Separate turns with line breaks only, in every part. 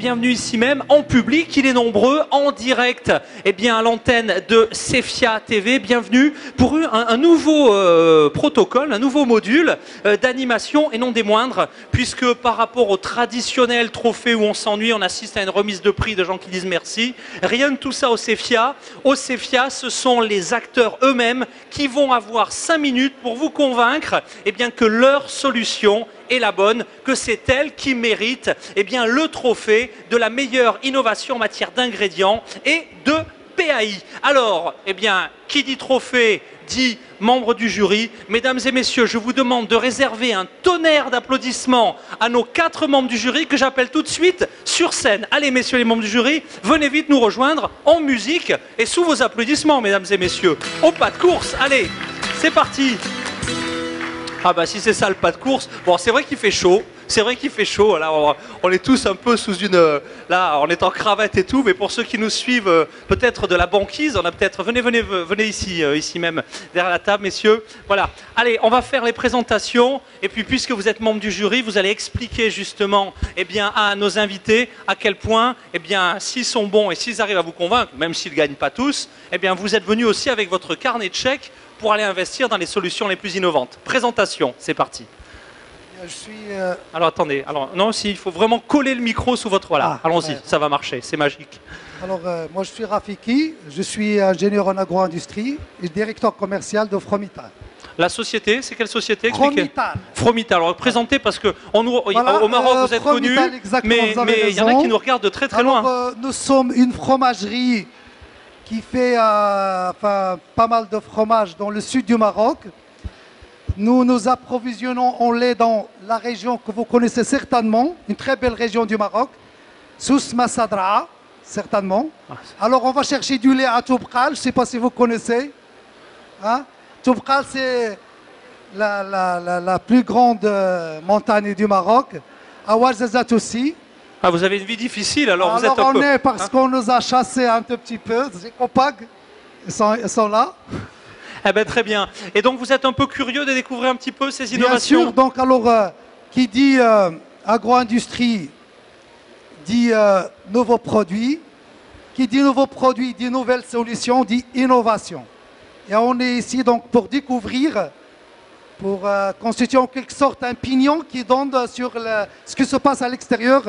bienvenue ici même, en public, il est nombreux, en direct, eh bien, à l'antenne de Cefia TV. Bienvenue pour un nouveau protocole, un nouveau module d'animation, et non des moindres, puisque par rapport au traditionnel trophée où on s'ennuie, on assiste à une remise de prix de gens qui disent merci. Rien de tout ça au Cefia. Au Cefia, ce sont les acteurs eux-mêmes qui vont avoir 5 minutes pour vous convaincre eh bien, que leur solution est la bonne, que c'est elle qui mérite eh bien, le trophée de la meilleure innovation en matière d'ingrédients et de PAI. Alors, eh bien, qui dit trophée dit membre du jury. Mesdames et messieurs, je vous demande de réserver un tonnerre d'applaudissements à nos 4 membres du jury que j'appelle tout de suite sur scène. Allez, messieurs les membres du jury, venez vite nous rejoindre en musique et sous vos applaudissements, mesdames et messieurs. Au pas de course, allez, c'est parti. Ah bah si c'est ça le pas de course, bon c'est vrai qu'il fait chaud, c'est vrai qu'il fait chaud, là on est tous un peu sous une, là on est en cravate et tout, mais pour ceux qui nous suivent peut-être de la banquise, on a peut-être, venez ici, ici même, derrière la table messieurs, voilà. Allez, on va faire les présentations, et puis puisque vous êtes membre du jury, vous allez expliquer justement eh bien, à nos invités à quel point, eh bien, s'ils sont bons et s'ils arrivent à vous convaincre, même s'ils ne gagnent pas tous, eh bien vous êtes venus aussi avec votre carnet de chèques pour aller investir dans les solutions les plus innovantes. Présentation, c'est parti.
Je suis...
Alors attendez, alors non, il faut vraiment coller le micro sous votre... Voilà, allons-y, ça va marcher, c'est magique.
Alors moi je suis Rafiki, je suis ingénieur en agro-industrie et directeur commercial de Fromital.
La société, c'est quelle société?
Expliquez.
Fromital. Alors présentez parce que
voilà,
au Maroc vous êtes connus, mais il y en a qui nous regardent de très très loin.
Nous sommes une fromagerie qui fait pas mal de fromage dans le sud du Maroc. Nous nous approvisionnons en lait dans la région que vous connaissez certainement, une très belle région du Maroc, Souss Massadra, certainement. Alors on va chercher du lait à Toubkal, je ne sais pas si vous connaissez. Hein? Toubkal, c'est la plus grande montagne du Maroc. À Ouarzazate aussi.
Ah, vous avez une vie difficile, alors vous êtes un
on
peu...
est parce qu'on nous a chassés un tout petit peu. Les Copag, ils sont là.
Eh ben, très bien. Et donc vous êtes un peu curieux de découvrir un petit peu ces innovations?
Bien sûr, donc alors, qui dit agro-industrie, dit nouveaux produits. Qui dit nouveaux produits, dit nouvelles solutions, dit innovation. Et on est ici donc pour découvrir, pour constituer en quelque sorte un pignon qui donne sur ce qui se passe à l'extérieur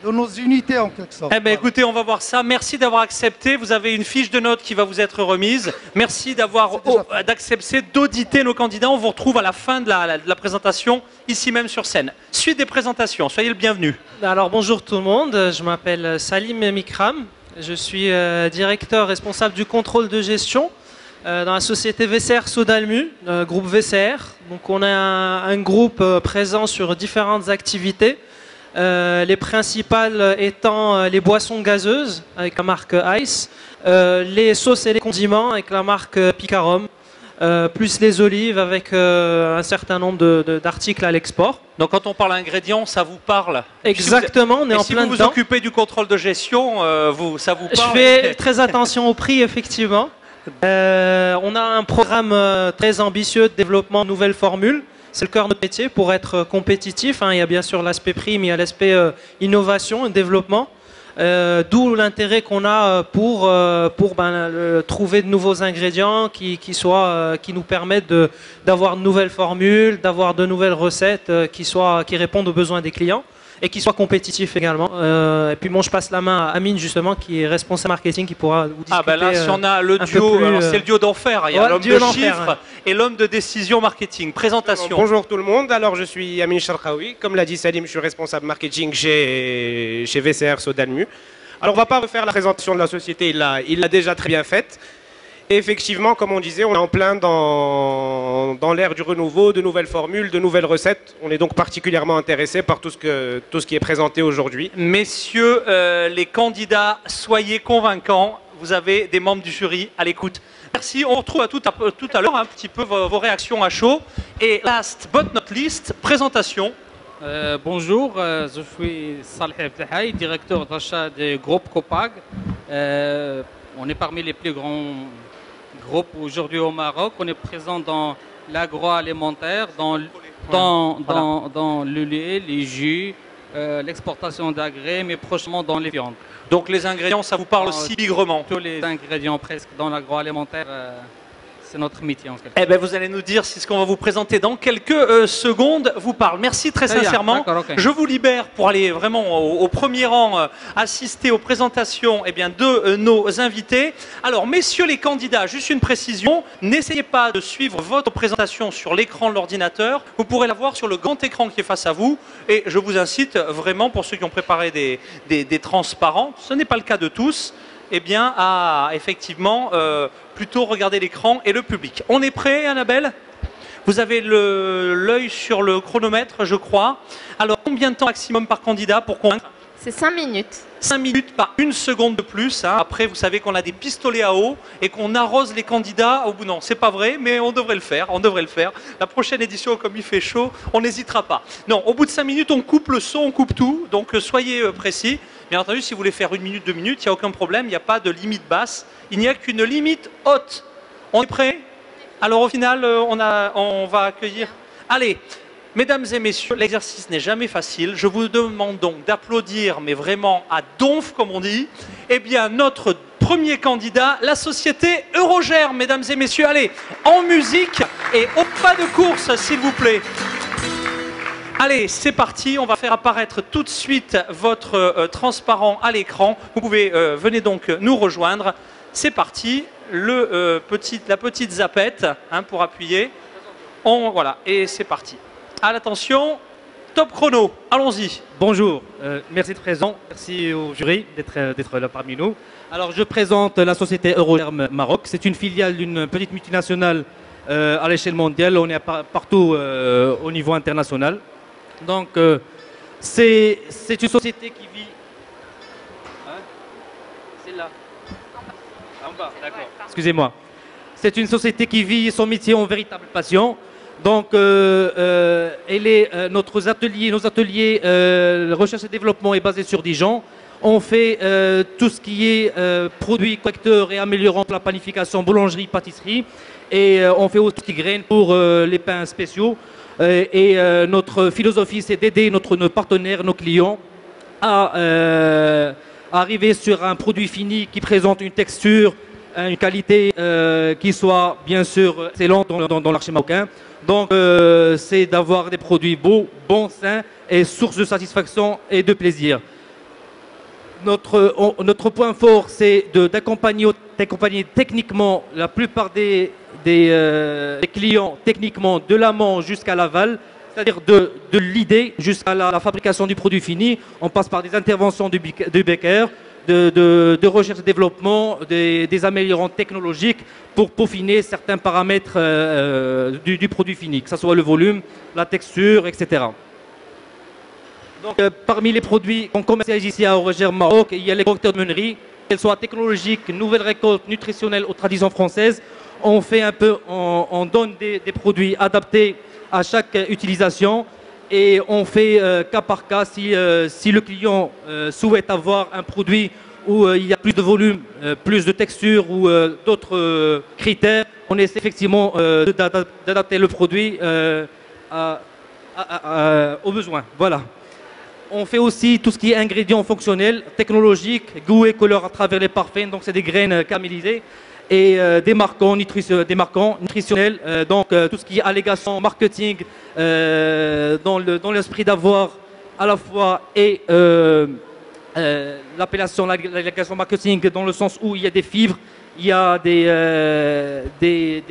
de nos unités en quelque sorte.
Eh bien écoutez, on va voir ça. Merci d'avoir accepté. Vous avez une fiche de notes qui va vous être remise. Merci d'accepter d'auditer nos candidats. On vous retrouve à la fin de la présentation, ici même sur scène. Suite des présentations, soyez le bienvenu.
Alors bonjour tout le monde, je m'appelle Salim Mikram. Je suis directeur responsable du contrôle de gestion dans la société VCR Sodalmu, groupe VCR. Donc on a un groupe présent sur différentes activités. Les principales étant les boissons gazeuses avec la marque Ice, les sauces et les condiments avec la marque Picarom, plus les olives avec un certain nombre d'articles à l'export.
Donc quand on parle ingrédients, ça vous parle?
Exactement, on est en plein dedans.
Si vous vous occupez du contrôle de gestion, ça vous parle?
Je fais très attention au prix, effectivement. On a un programme très ambitieux de développement de nouvelles formules. C'est le cœur de notre métier pour être compétitif. Hein. Il y a bien sûr l'aspect prix, mais il y a l'aspect innovation et développement. D'où l'intérêt qu'on a pour trouver de nouveaux ingrédients qui nous permettent d'avoir de nouvelles formules, d'avoir de nouvelles recettes qui répondent aux besoins des clients et qui soient compétitifs également. Et puis bon, je passe la main à Amine justement, qui est responsable marketing, qui pourra vous discuter.
Ah ben là, si on a le duo, c'est le duo d'enfer. Il y a l'homme de chiffres et l'homme de décision marketing. Présentation.
Bonjour tout le monde. Alors je suis Amine Charkaoui. Comme l'a dit Salim, je suis responsable marketing chez VCR Sodalmu. Alors on ne va pas refaire la présentation de la société, il l'a déjà très bien faite. Et effectivement, comme on disait, on est en plein dans l'ère du renouveau, de nouvelles formules, de nouvelles recettes. On est donc particulièrement intéressé par tout ce qui est présenté aujourd'hui.
Messieurs les candidats, soyez convaincants. Vous avez des membres du jury à l'écoute. Merci, on retrouve tout à l'heure un petit peu vos réactions à chaud. Et last but not least, présentation.
Bonjour, je suis Salih Abdelhaï, directeur d'achat du groupe Copag. On est parmi les plus grands groupes aujourd'hui au Maroc. On est présent dans l'agroalimentaire, dans le lait, les jus, l'exportation d'agréés, mais prochainement dans les viandes.
Donc les ingrédients, ça vous parle aussi bigrement.
Tous les ingrédients presque dans l'agroalimentaire, c'est notre métier en quelque sorte.
Eh bien, vous allez nous dire si ce qu'on va vous présenter dans quelques secondes vous parle. Merci très sincèrement. Je vous libère pour aller vraiment au premier rang, assister aux présentations de nos invités. Alors, messieurs les candidats, juste une précision. N'essayez pas de suivre votre présentation sur l'écran de l'ordinateur. Vous pourrez la voir sur le grand écran qui est face à vous. Et je vous incite vraiment, pour ceux qui ont préparé des transparents, ce n'est pas le cas de tous, à effectivement plutôt regarder l'écran et le public. On est prêt, Annabelle? Vous avez l'œil sur le chronomètre, je crois. Alors, combien de temps maximum par candidat pour convaincre?
C'est 5 minutes.
5 minutes par 1 seconde de plus. Hein. Après, vous savez qu'on a des pistolets à eau et qu'on arrose les candidats au bout. Non, c'est pas vrai, mais on devrait le faire. On devrait le faire. La prochaine édition, comme il fait chaud, on n'hésitera pas. Non, au bout de 5 minutes, on coupe le son, on coupe tout. Donc, soyez précis. Bien entendu, si vous voulez faire 1 minute, 2 minutes, il n'y a aucun problème. Il n'y a pas de limite basse. Il n'y a qu'une limite haute. On est prêt? Alors, au final, on va accueillir... Allez, mesdames et messieurs, l'exercice n'est jamais facile. Je vous demande donc d'applaudir, mais vraiment à donf, comme on dit, notre premier candidat, la société Eurogerm, mesdames et messieurs. Allez, en musique et au pas de course, s'il vous plaît. Allez, c'est parti. On va faire apparaître tout de suite votre transparent à l'écran. Vous pouvez, venez donc nous rejoindre. C'est parti. La petite zapette pour appuyer. Voilà, et c'est parti. À l'attention, top chrono, allons-y.
Bonjour, merci d'être présent, merci au jury d'être là parmi nous. Alors je présente la société Eurogerm Maroc, c'est une filiale d'une petite multinationale à l'échelle mondiale, on est partout au niveau international. Donc c'est une société qui vit... C'est là. En bas, d'accord. Excusez-moi. C'est une société qui vit son métier en véritable passion. Donc, nos ateliers recherche et développement est basé sur Dijon. On fait tout ce qui est produits correcteurs et améliorant la panification, boulangerie, pâtisserie. Et on fait aussi des graines pour les pains spéciaux. Notre philosophie, c'est d'aider nos partenaires, nos clients, à arriver sur un produit fini qui présente une texture, une qualité qui soit bien sûr excellente dans le marché marocain. Donc c'est d'avoir des produits beaux, bons, sains et source de satisfaction et de plaisir. Notre point fort, c'est d'accompagner techniquement la plupart des clients, techniquement de l'amont jusqu'à l'aval, c'est-à-dire de l'idée jusqu'à la fabrication du produit fini. On passe par des interventions du Becker, de recherche et développement, des améliorants technologiques pour peaufiner certains paramètres du produit fini, que ce soit le volume, la texture, etc. Donc, parmi les produits qu'on commercialise ici à Eurogerm Maroc, il y a les correcteurs de meunerie, qu'elles soient technologiques, nouvelles récoltes, nutritionnelles ou traditions françaises. On fait on donne des produits adaptés à chaque utilisation. Et on fait cas par cas si le client souhaite avoir un produit où il y a plus de volume, plus de texture ou d'autres critères. On essaie effectivement d'adapter le produit aux besoins. Voilà. On fait aussi tout ce qui est ingrédients fonctionnels, technologiques, goût et couleur à travers les parfums. Donc c'est des graines caramélisées. Et des marquants nutritionnels, donc tout ce qui est allégation marketing, dans l'esprit d'avoir à la fois l'allégation marketing dans le sens où il y a des fibres, il y a des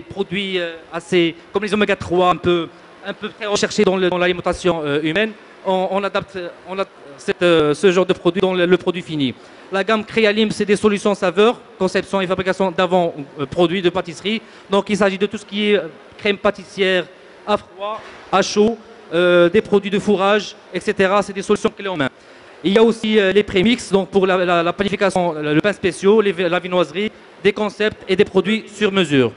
produits assez, comme les oméga 3, un peu très recherchés dans l'alimentation humaine. On adapte ce genre de produit dans le produit fini. La gamme Créalim, c'est des solutions saveurs, conception et fabrication d'avant-produits de pâtisserie. Donc il s'agit de tout ce qui est crème pâtissière à froid, à chaud, des produits de fourrage, etc. C'est des solutions clés en main. Il y a aussi les prémix, donc pour la panification, le pain spéciaux, la viennoiserie, des concepts et des produits sur mesure.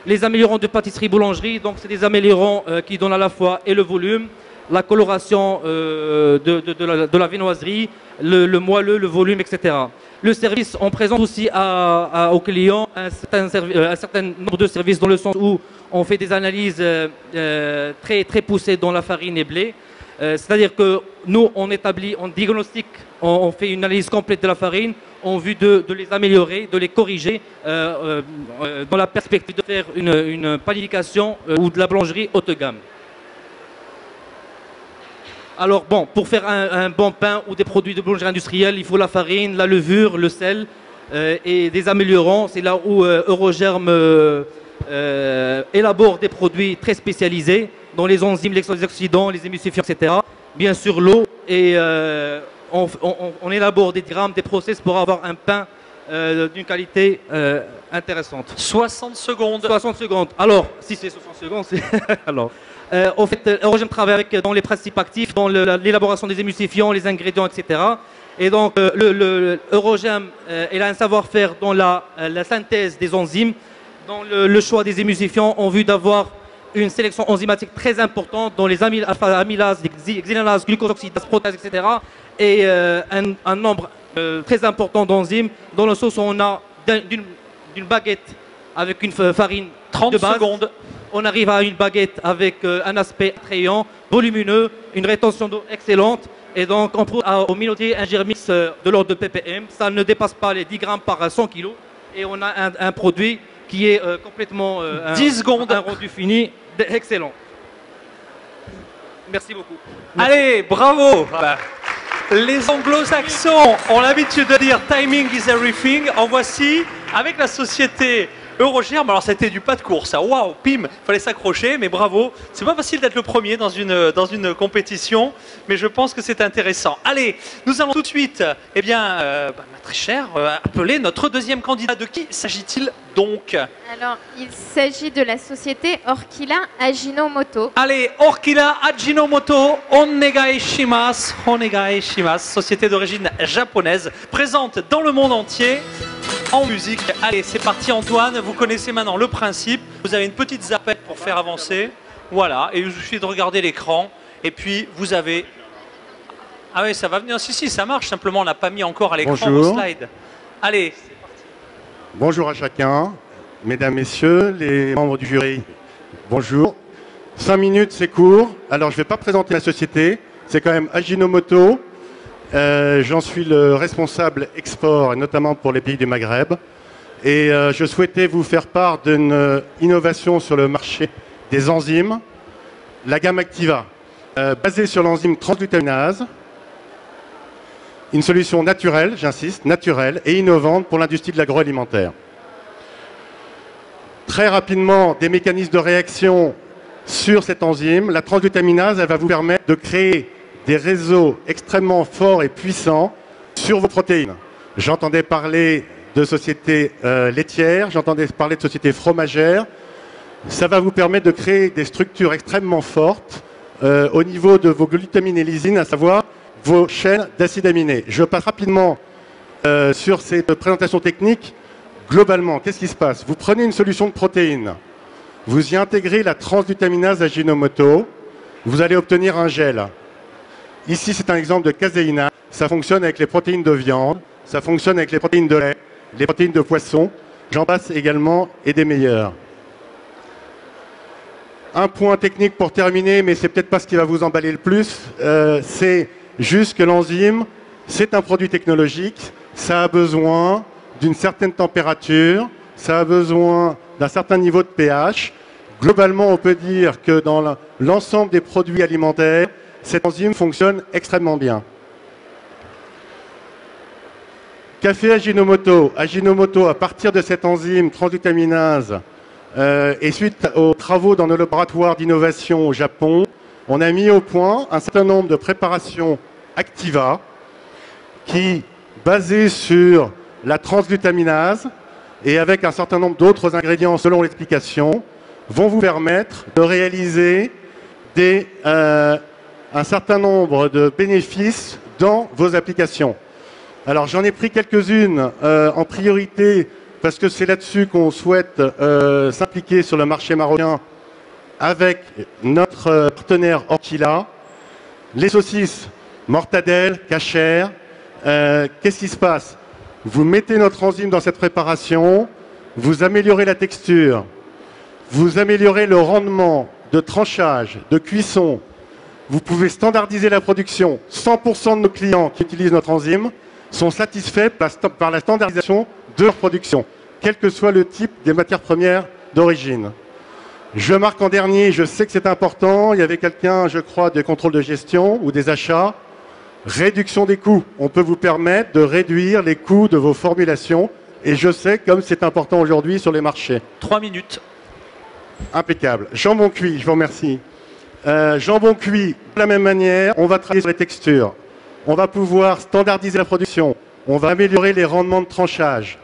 Les améliorants de pâtisserie-boulangerie, donc c'est des améliorants qui donnent à la fois et le volume, la coloration de la viennoiserie, le moelleux, le volume, etc. Le service, on présente aussi aux clients un certain nombre de services dans le sens où on fait des analyses très poussées dans la farine et blé. C'est-à-dire que nous, on établit, on diagnostique, on fait une analyse complète de la farine en vue de les améliorer, de les corriger dans la perspective de faire une panification ou de la boulangerie haut de gamme. Alors bon, pour faire un bon pain ou des produits de boulangerie industrielle, il faut la farine, la levure, le sel et des améliorants. C'est là où Eurogerm élabore des produits très spécialisés dont les enzymes, les oxydants, les émulsifiants, etc. Bien sûr l'eau et on élabore des grammes, des process pour avoir un pain d'une qualité intéressante.
60 secondes.
60 secondes. Alors, si c'est 60 secondes, c'est... Alors, en fait, Eurogerm travaille dans les principes actifs, dans l'élaboration des émulsifiants, les ingrédients, etc. Et donc, Eurogerm, il a un savoir-faire dans la synthèse des enzymes, dans le choix des émulsifiants, en vue d'avoir une sélection enzymatique très importante dans les amylases, les xylanases, glucosoxydases, protéases, etc. Et un nombre très important d'enzymes, dans le sens où on a d'une baguette avec une farine
30
de base,
secondes.
on arrive à une baguette avec un aspect attrayant, volumineux, une rétention d'eau excellente. Et donc, on peut au minotier un germix de l'ordre de ppm. Ça ne dépasse pas les 10 grammes par 100 kg. Et on a un produit qui est complètement
10 secondes.
un rendu fini excellent. Merci beaucoup.
Allez, bravo. Les anglo-saxons ont l'habitude de dire timing is everything. En voici avec la société Eurogerm. Alors c'était du pas de course, ça. Waouh, pim, fallait s'accrocher, mais bravo. C'est pas facile d'être le premier dans une compétition, mais je pense que c'est intéressant. Allez, nous allons tout de suite, eh bien, ma très chère, appeler notre deuxième candidat. De qui s'agit-il donc?
Alors, il s'agit de la société Orkila Ajinomoto.
Allez, Orkila Ajinomoto, onegai shimasu, onegai shimasu, société d'origine japonaise, présente dans le monde entier en musique. Allez, c'est parti Antoine, vous connaissez maintenant le principe. Vous avez une petite zapette pour faire avancer. Voilà, et il suffit de regarder l'écran. Et puis, vous avez... Ah oui, ça va venir. Si, ça marche. Simplement, on n'a pas mis encore à l'écran vos slides. Allez.
Bonjour à chacun, mesdames, messieurs, les membres du jury. Bonjour. 5 minutes, c'est court. Alors, je ne vais pas présenter la société. C'est quand même Ajinomoto. J'en suis le responsable export, notamment pour les pays du Maghreb. Et je souhaitais vous faire part d'une innovation sur le marché des enzymes, la gamme Activa, basée sur l'enzyme transglutaminase. Une solution naturelle, j'insiste, naturelle et innovante pour l'industrie de l'agroalimentaire. Très rapidement, des mécanismes de réaction sur cette enzyme. La transglutaminase, elle va vous permettre de créer des réseaux extrêmement forts et puissants sur vos protéines. J'entendais parler de sociétés laitières, j'entendais parler de sociétés fromagères. Ça va vous permettre de créer des structures extrêmement fortes au niveau de vos glutamines et lysines, à savoir vos chaînes d'acides aminés. Je passe rapidement sur cette présentation technique. Globalement, qu'est-ce qui se passe? Vous prenez une solution de protéines, vous y intégrez la transglutaminase Ajinomoto, vous allez obtenir un gel. Ici, c'est un exemple de caséinase. Ça fonctionne avec les protéines de viande, ça fonctionne avec les protéines de lait, les protéines de poisson. J'en passe également et des meilleurs. Un point technique pour terminer, mais c'est peut-être pas ce qui va vous emballer le plus, c'est juste que l'enzyme, c'est un produit technologique, ça a besoin d'une certaine température, ça a besoin d'un certain niveau de pH. Globalement, on peut dire que dans l'ensemble des produits alimentaires, cette enzyme fonctionne extrêmement bien. Qu'a fait Ajinomoto? Ajinomoto, à partir de cette enzyme transglutaminase, et suite aux travaux dans nos laboratoires d'innovation au Japon, on a mis au point un certain nombre de préparations Activa qui, basées sur la transglutaminase et avec un certain nombre d'autres ingrédients selon l'explication, vont vous permettre de réaliser un certain nombre de bénéfices dans vos applications. Alors j'en ai pris quelques-unes en priorité parce que c'est là-dessus qu'on souhaite s'impliquer sur le marché marocain avec notre partenaire Orkila. Les saucisses, mortadelle, kasher, qu'est-ce qui se passe? Vous mettez notre enzyme dans cette préparation, vous améliorez la texture, vous améliorez le rendement de tranchage, de cuisson, vous pouvez standardiser la production. 100% de nos clients qui utilisent notre enzyme sont satisfaits par la standardisation de leur production, quel que soit le type des matières premières d'origine. Je marque en dernier, je sais que c'est important, il y avait quelqu'un, je crois, des contrôles de gestion ou des achats. Réduction des coûts. On peut vous permettre de réduire les coûts de vos formulations. Et je sais comme c'est important aujourd'hui sur les marchés.
3 minutes.
Impeccable. Jambon cuit, je vous remercie. Jambon cuit, de la même manière, on va travailler sur les textures. On va pouvoir standardiser la production. On va améliorer les rendements de tranchage.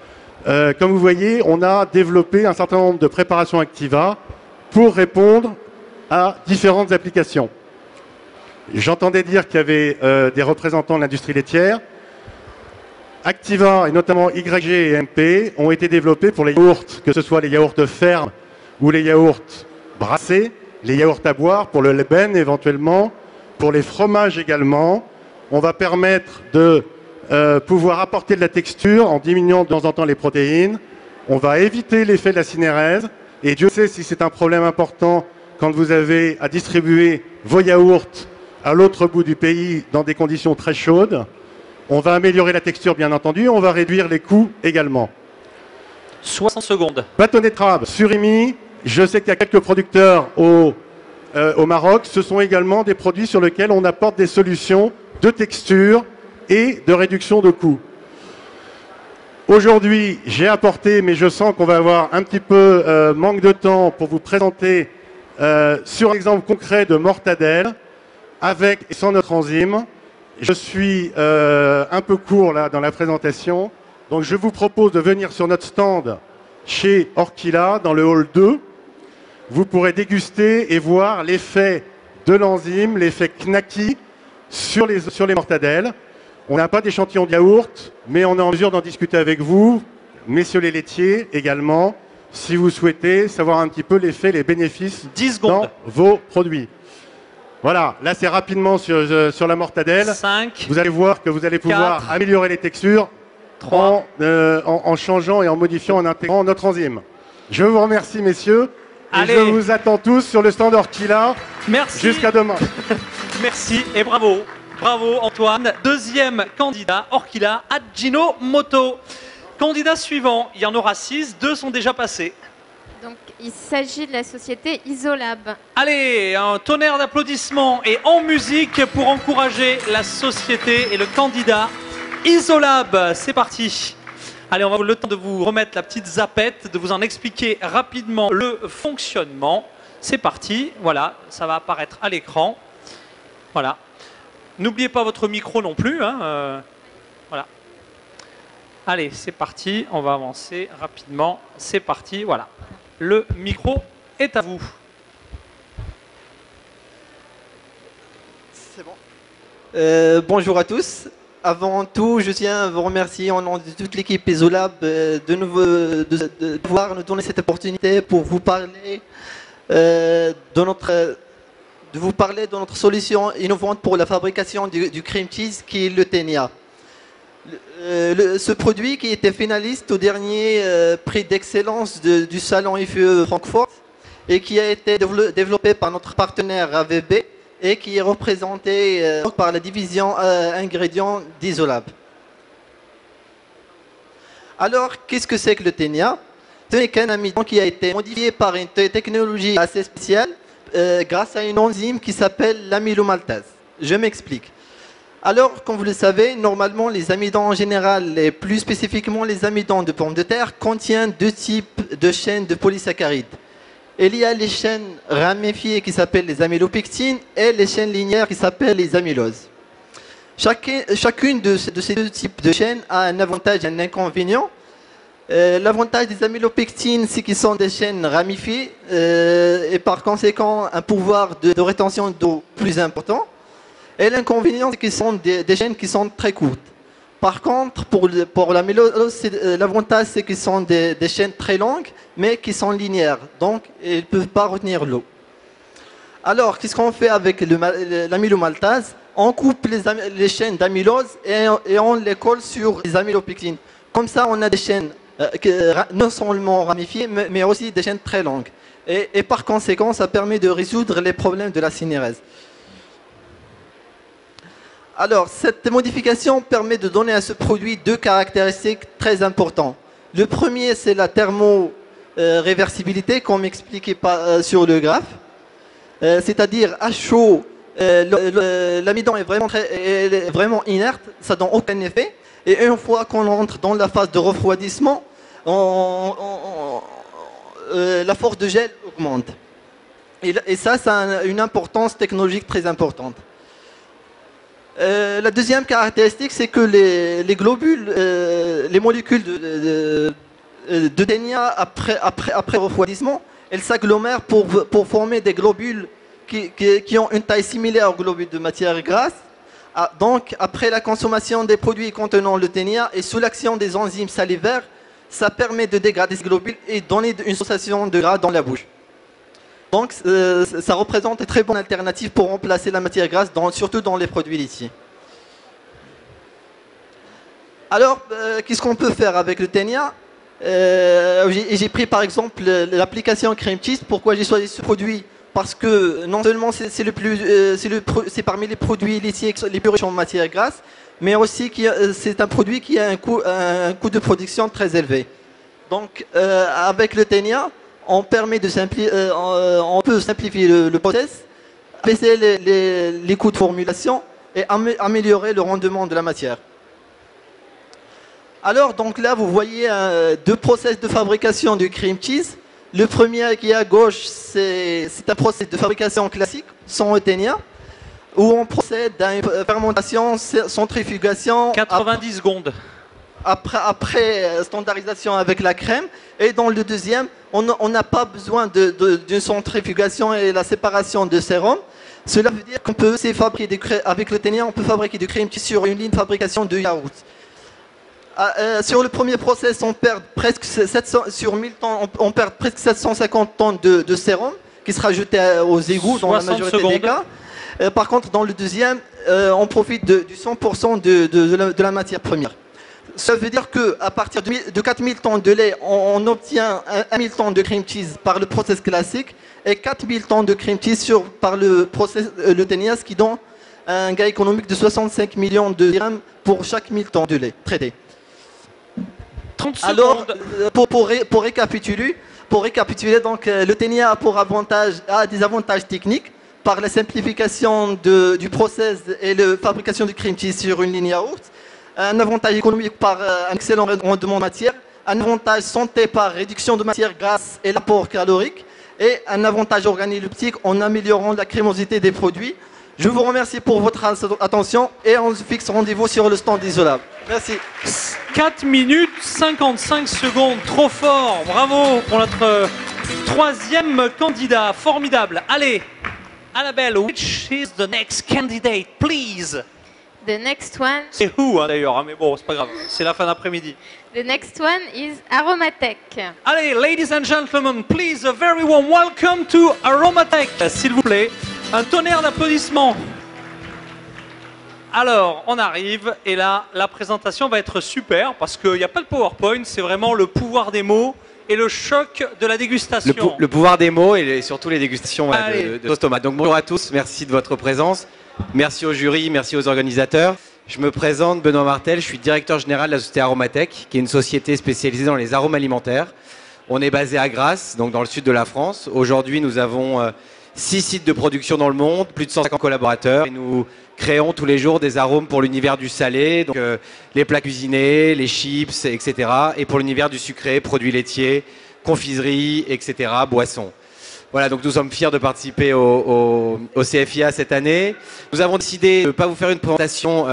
Comme vous voyez, on a développé un certain nombre de préparations Activa pour répondre à différentes applications. J'entendais dire qu'il y avait des représentants de l'industrie laitière. Activa, et notamment YG et MP, ont été développés pour les yaourts, que ce soit les yaourts de ferme ou les yaourts brassés, les yaourts à boire pour le leben éventuellement, pour les fromages également. On va permettre de pouvoir apporter de la texture en diminuant de temps en temps les protéines. On va éviter l'effet de la cinérèse. Et Dieu sait si c'est un problème important quand vous avez à distribuer vos yaourts à l'autre bout du pays dans des conditions très chaudes. On va améliorer la texture, bien entendu. On va réduire les coûts également.
60 secondes.
Bâtonnet de crabe, surimi. Je sais qu'il y a quelques producteurs au Maroc. Ce sont également des produits sur lesquels on apporte des solutions de texture et de réduction de coûts. Aujourd'hui, j'ai apporté, mais je sens qu'on va avoir un petit peu manque de temps pour vous présenter sur un exemple concret de mortadelle avec et sans notre enzyme. Je suis un peu court là dans la présentation, donc je vous propose de venir sur notre stand chez Orkila dans le hall 2. Vous pourrez déguster et voir l'effet de l'enzyme, l'effet knacky sur les mortadelles. On n'a pas d'échantillon de yaourt, mais on est en mesure d'en discuter avec vous, messieurs les laitiers également, si vous souhaitez savoir un petit peu l'effet, les bénéfices
10 secondes.
dans vos produits. Voilà, là c'est rapidement sur la mortadelle.
5.
Vous allez voir que vous allez pouvoir
4,
améliorer les textures
3,
en changeant et en modifiant, en intégrant notre enzyme. Je vous remercie messieurs. Et
allez.
je vous attends tous sur le stand Orkila.
Merci.
Jusqu'à demain.
Merci et bravo. Bravo Antoine. Deuxième candidat, Orkila Ajinomoto. Candidat suivant, il y en aura 6, 2 sont déjà passés.
Donc, il s'agit de la société Isolab.
Allez, un tonnerre d'applaudissements et en musique pour encourager la société et le candidat Isolab. C'est parti. Allez, on va avoir le temps de vous remettre la petite zapette, de vous en expliquer rapidement le fonctionnement. C'est parti. Voilà, ça va apparaître à l'écran. Voilà. N'oubliez pas votre micro non plus. Hein, voilà. Allez, c'est parti. On va avancer rapidement. C'est parti. Voilà. Le micro est à vous.
C'est bon. Bonjour à tous. Avant tout, je tiens à vous remercier au nom de toute l'équipe Isolab de pouvoir nous donner cette opportunité pour vous parler de notre solution innovante pour la fabrication du cream cheese qui est le Ténia. Ce produit qui était finaliste au dernier prix d'excellence du salon IFE Francfort et qui a été développé par notre partenaire AVB et qui est représenté par la division ingrédients d'Isolab. Alors, qu'est-ce que c'est que le Ténia? Ce n'est qu'un amidon qui a été modifié par une technologie assez spéciale grâce à une enzyme qui s'appelle l'amylomaltase. Je m'explique. Alors, comme vous le savez, normalement, les amidons en général, et plus spécifiquement les amidons de pommes de terre, contiennent 2 types de chaînes de polysaccharides. Il y a les chaînes ramifiées qui s'appellent les amylopectines et les chaînes linéaires qui s'appellent les amyloses. Chacune de ces 2 types de chaînes a un avantage et un inconvénient. L'avantage des amylopectines, c'est qu'ils sont des chaînes ramifiées et par conséquent un pouvoir de rétention d'eau plus important. Et l'inconvénient, c'est qu'ils sont des chaînes qui sont très courtes. Par contre, pour l'amylose, l'avantage, c'est qu'ils sont des chaînes très longues, mais qui sont linéaires. Donc, ils ne peuvent pas retenir l'eau. Alors, qu'est-ce qu'on fait avec l'amylomaltase? On coupe les chaînes d'amylose et on les colle sur les amylopectines. Comme ça, on a des chaînes non seulement ramifiées, mais aussi des chaînes très longues. Et par conséquent, ça permet de résoudre les problèmes de la cinérèse. Alors, Alors, cette modification permet de donner à ce produit deux caractéristiques très importantes. Le premier, c'est la thermo-réversibilité, comme expliqué sur le graphe. C'est-à-dire, à chaud, l'amidon est vraiment inerte, ça ne donne aucun effet. Et une fois qu'on entre dans la phase de refroidissement, la force de gel augmente. Et ça a une importance technologique très importante. La deuxième caractéristique, c'est que les globules, les molécules de ténia après refroidissement, elles s'agglomèrent pour former des globules qui ont une taille similaire aux globules de matière grasse. Donc, après la consommation des produits contenant le ténia et sous l'action des enzymes salivaires, ça permet de dégrader ces globules et donner une sensation de gras dans la bouche. Donc, ça représente une très bonne alternative pour remplacer la matière grasse, surtout dans les produits laitiers. Alors, qu'est-ce qu'on peut faire avec le ténia? J'ai pris par exemple l'application Cream Cheese. Pourquoi j'ai choisi ce produit? Parce que non seulement c'est parmi les produits laitiers les plus riches en matière grasse, mais aussi c'est un produit qui a un coût de production très élevé. Donc, avec le ténia, on peut simplifier le process, baisser les coûts de formulation et améliorer le rendement de la matière. Alors, donc là, vous voyez deux process de fabrication du cream cheese. Le premier qui est à gauche, c'est un process de fabrication classique, sans ténia, où on procède à une fermentation, centrifugation.
90 secondes.
Après standardisation avec la crème. Et dans le deuxième, on n'a pas besoin d'une centrifugation et la séparation de sérum. Cela veut dire qu'on peut aussi fabriquer avec le ténia, on peut fabriquer du cream cheese sur une ligne de fabrication de yaourt. Sur le premier process, on perd presque 750 tonnes de sérum qui sera jeté aux égouts dans la majorité des cas. Par contre, dans le deuxième, on profite du 100% de la matière première. Ça veut dire qu'à partir de 4000 tonnes de lait, on obtient 1000 tonnes de cream cheese par le process classique et 4000 tonnes de cream cheese par le ténia, ce qui donne un gain économique de 65 millions de dirhams pour chaque 1000 tonnes de lait traité.
30 secondes.
Alors, pour récapituler, donc, le ténia a des avantages techniques par la simplification du process et la fabrication du cream cheese sur une ligne yaourt. Un avantage économique par un excellent rendement de matière, un avantage santé par réduction de matière grasse et l'apport calorique, et un avantage organoleptique en améliorant la crémosité des produits. Je vous remercie pour votre attention et on se fixe rendez-vous sur le stand d'Isolab. Merci.
4 minutes 55 secondes, trop fort, bravo pour notre troisième candidat, formidable. Allez, Annabelle, which is the next candidate, please?
The next one.
C'est who d'ailleurs, mais bon, c'est pas grave, c'est la fin d'après-midi.
The next one is Aromatech.
Allez, ladies and gentlemen, please, a very warm welcome to Aromatech, s'il vous plaît. Un tonnerre d'applaudissements. Alors, on arrive, et là, la présentation va être super, parce qu'il n'y a pas de PowerPoint, c'est vraiment le pouvoir des mots et le choc de la dégustation.
Le pouvoir des mots et surtout les dégustations de sauce tomate. Donc bonjour à tous, merci de votre présence. Merci au jury, merci aux organisateurs. Je me présente, Benoît Martel, je suis directeur général de la société Aromatech, qui est une société spécialisée dans les arômes alimentaires. On est basé à Grasse, donc dans le sud de la France. Aujourd'hui, nous avons 6 sites de production dans le monde, plus de 150 collaborateurs. Et nous créons tous les jours des arômes pour l'univers du salé, donc les plats cuisinés, les chips, etc. Et pour l'univers du sucré, produits laitiers, confiseries, etc., boissons. Voilà, donc nous sommes fiers de participer au CFIA cette année. Nous avons décidé de ne pas vous faire une présentation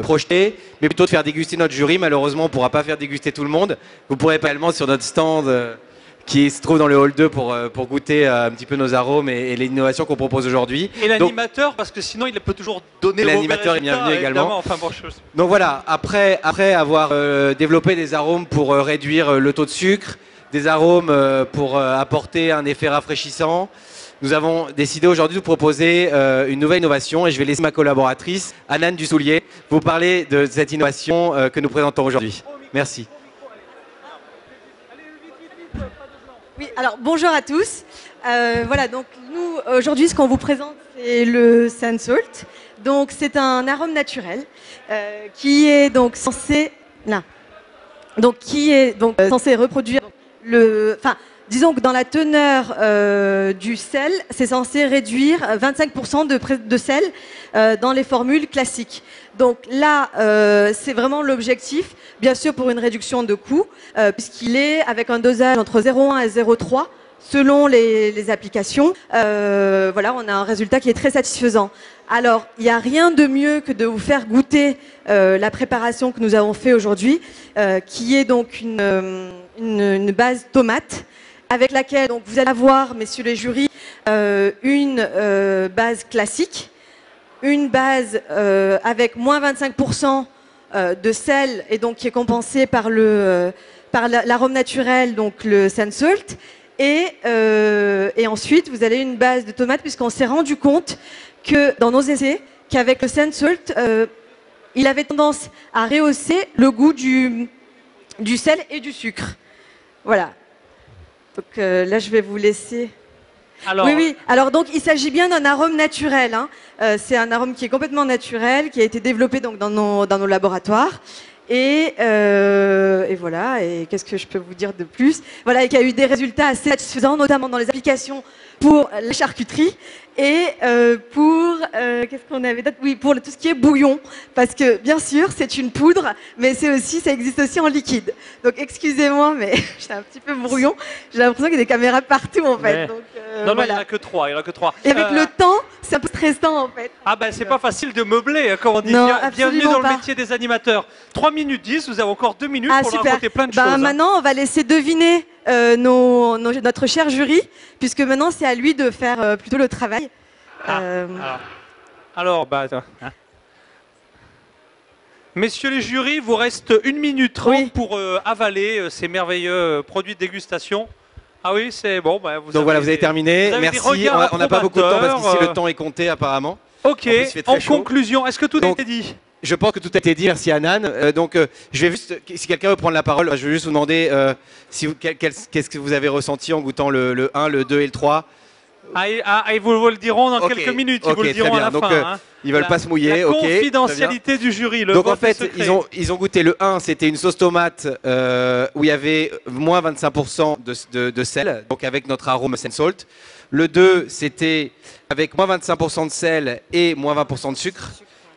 projetée, mais plutôt de faire déguster notre jury. Malheureusement, on ne pourra pas faire déguster tout le monde. Vous pourrez également sur notre stand qui se trouve dans le hall 2 pour goûter un petit peu nos arômes et les innovations qu'on propose aujourd'hui.
Et l'animateur, parce que sinon il peut toujours donner le
l'animateur est bienvenu également.
Enfin, bon,
donc voilà, après avoir développé des arômes pour réduire le taux de sucre, des arômes pour apporter un effet rafraîchissant, nous avons décidé aujourd'hui de vous proposer une nouvelle innovation et je vais laisser ma collaboratrice, Anane Dussoulier, vous parler de cette innovation que nous présentons aujourd'hui. Merci.
Oui, alors bonjour à tous. Voilà, donc nous, aujourd'hui, ce qu'on vous présente, c'est le Sand-Salt. Donc c'est un arôme naturel qui est donc censé... Là. Donc qui est donc censé reproduire le... Enfin, disons que dans la teneur du sel, c'est censé réduire 25% de sel dans les formules classiques. Donc là, c'est vraiment l'objectif, bien sûr pour une réduction de coût, puisqu'il est avec un dosage entre 0,1 et 0,3 selon les applications. Voilà, on a un résultat qui est très satisfaisant. Alors, il n'y a rien de mieux que de vous faire goûter la préparation que nous avons fait aujourd'hui, qui est donc une base tomate, avec laquelle donc, vous allez avoir, messieurs les jurys, une base classique, une base avec moins 25% de sel, et donc qui est compensée par l'arôme naturel, donc le Sand-Salt. Et ensuite, vous avez une base de tomate, puisqu'on s'est rendu compte que dans nos essais, qu'avec le Sand-Salt, il avait tendance à rehausser le goût du sel et du sucre. Voilà. Donc là, je vais vous laisser...
Alors...
Oui. Alors donc, il s'agit bien d'un arôme naturel. Hein. C'est un arôme qui est complètement naturel, qui a été développé donc, dans nos laboratoires. Et voilà, et qu'est-ce que je peux vous dire de plus? Voilà, et qui a eu des résultats assez satisfaisants, notamment dans les applications pour la charcuterie et pour, qu'est-ce qu'on avait d'autre? Oui, pour tout ce qui est bouillon, parce que bien sûr, c'est une poudre, mais ça existe aussi en liquide. Donc excusez-moi, mais j'ai un petit peu brouillon. J'ai l'impression qu'il y a des caméras partout, en fait.
Mais...
Donc,
non,
voilà.
il n'y en a que 3, il y en a que 3.
Et avec le temps, c'est un peu stressant, en fait.
Ah ben, c'est pas facile de meubler, comme on dit.
Non,
Bienvenue dans
pas.
le métier des animateurs. 3 minutes 10, vous avez encore 2 minutes pour
super.
raconter plein de choses.
Maintenant, on va laisser deviner notre cher jury, puisque maintenant, c'est à lui de faire plutôt le travail.
Alors, attends, hein. Messieurs les jurys, vous reste 1 minute 30 pour avaler ces merveilleux produits de dégustation. Ah oui, c'est bon.
Donc voilà, vous avez terminé. Merci. On n'a pas beaucoup de temps parce qu'ici le temps est compté apparemment.
Ok, en conclusion, est-ce que tout a été dit?
Je pense que tout a été dit. Merci Anan. Donc je vais juste, si quelqu'un veut prendre la parole, je vais juste vous demander qu'est-ce que vous avez ressenti en goûtant le 1, le 2 et le 3.
Ils vous le diront dans quelques minutes, ils vous le diront à la
donc,
fin.
Ils veulent pas se mouiller.
La confidentialité du jury.
Donc en fait, ils ont goûté le 1, c'était une sauce tomate où il y avait moins 25% de sel, donc avec notre arôme Sand-Salt. Le 2, c'était avec moins 25% de sel et moins 20% de sucre.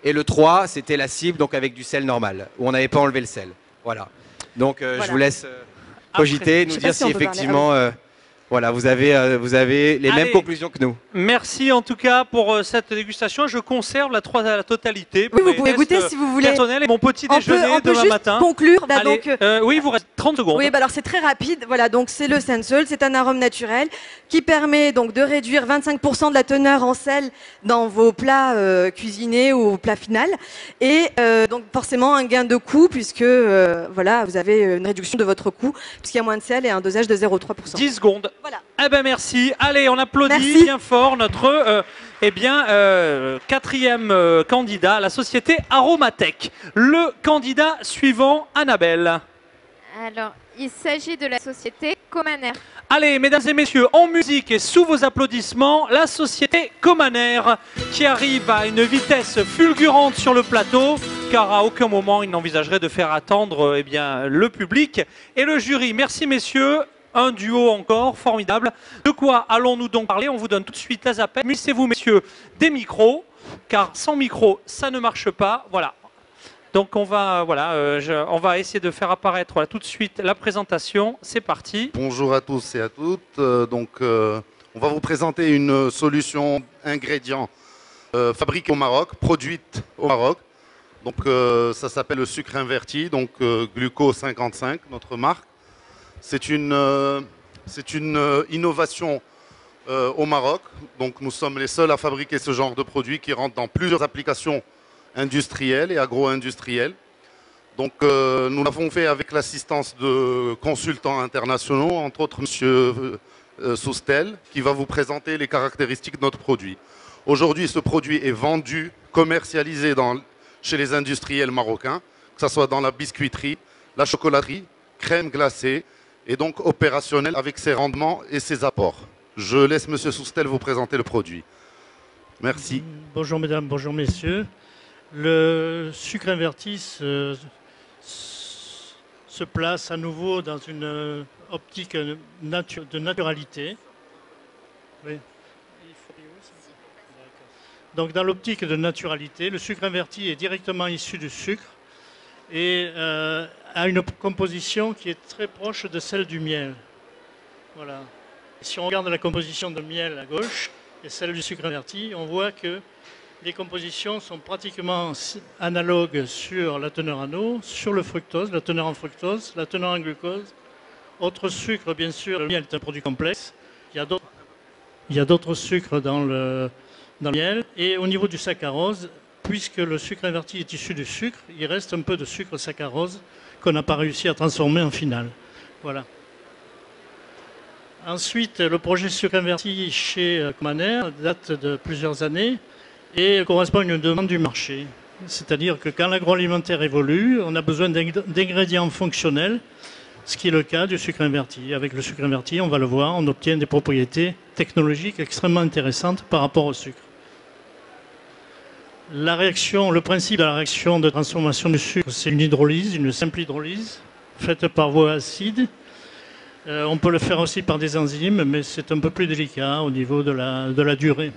Et le 3, c'était la cible, donc avec du sel normal, où on n'avait pas enlevé le sel. Voilà. Donc je vous laisse cogiter, nous dire si effectivement... Voilà, vous avez les mêmes conclusions que nous.
Merci en tout cas pour cette dégustation. Je conserve la totalité.
Oui, vous pouvez goûter si vous voulez.
Et mon petit déjeuner demain matin.
Conclure. Là,
allez,
donc,
oui, il vous reste 30 secondes.
Oui, alors c'est très rapide. Voilà, donc c'est le Sand-Salt, c'est un arôme naturel qui permet donc de réduire 25% de la teneur en sel dans vos plats cuisinés ou au plat final. Et donc forcément un gain de coût puisque voilà, vous avez une réduction de votre coût puisqu'il y a moins de sel et un dosage de 0,3%.
10 secondes.
Voilà.
Eh ben merci. Allez, on applaudit bien fort notre quatrième candidat à la société Aromatech. Le candidat suivant, Annabelle.
Alors, il s'agit de la société Comaner.
Allez, mesdames et messieurs, en musique et sous vos applaudissements, la société Comaner qui arrive à une vitesse fulgurante sur le plateau, car à aucun moment il n'envisagerait de faire attendre le public et le jury. Merci messieurs. Un duo encore, formidable. De quoi allons-nous donc parler? On vous donne tout de suite la zapette. Munissez-vous, messieurs, des micros, car sans micro, ça ne marche pas. Voilà. Donc on va, on va essayer de faire apparaître tout de suite la présentation. C'est parti.
Bonjour à tous et à toutes. On va vous présenter une solution ingrédients fabriquée au Maroc, produite au Maroc. Donc ça s'appelle le sucre inverti, donc Gluco 55, notre marque. C'est une innovation au Maroc. Donc nous sommes les seuls à fabriquer ce genre de produit qui rentre dans plusieurs applications industrielles et agro-industrielles. Donc nous l'avons fait avec l'assistance de consultants internationaux, entre autres M. Soustel, qui va vous présenter les caractéristiques de notre produit. Aujourd'hui, ce produit est vendu, commercialisé chez les industriels marocains, que ce soit dans la biscuiterie, la chocolaterie, crème glacée, et donc opérationnel avec ses rendements et ses apports. Je laisse M. Soustel vous présenter le produit. Merci.
Bonjour mesdames, bonjour messieurs. Le sucre inverti se place à nouveau dans une optique de naturalité. Oui. Donc dans l'optique de naturalité, le sucre inverti est directement issu du sucre et a une composition qui est très proche de celle du miel. Voilà. Si on regarde la composition de miel à gauche et celle du sucre inverti, on voit que les compositions sont pratiquement analogues sur la teneur en eau, sur le fructose, la teneur en fructose, la teneur en glucose. Autre sucre, bien sûr, le miel est un produit complexe. Il y a d'autres sucres dans le miel. Et au niveau du saccharose, puisque le sucre inverti est issu du sucre, il reste un peu de sucre saccharose qu'on n'a pas réussi à transformer en finale. Voilà. Ensuite, le projet sucre inverti chez Comaner date de plusieurs années et correspond à une demande du marché. C'est-à-dire que quand l'agroalimentaire évolue, on a besoin d'ingrédients fonctionnels, ce qui est le cas du sucre inverti. Avec le sucre inverti, on va le voir, on obtient des propriétés technologiques extrêmement intéressantes par rapport au sucre. La réaction, le principe de la réaction de transformation du sucre, c'est une hydrolyse, une simple hydrolyse, faite par voie acide. On peut le faire aussi par des enzymes, mais c'est un peu plus délicat au niveau de la durée.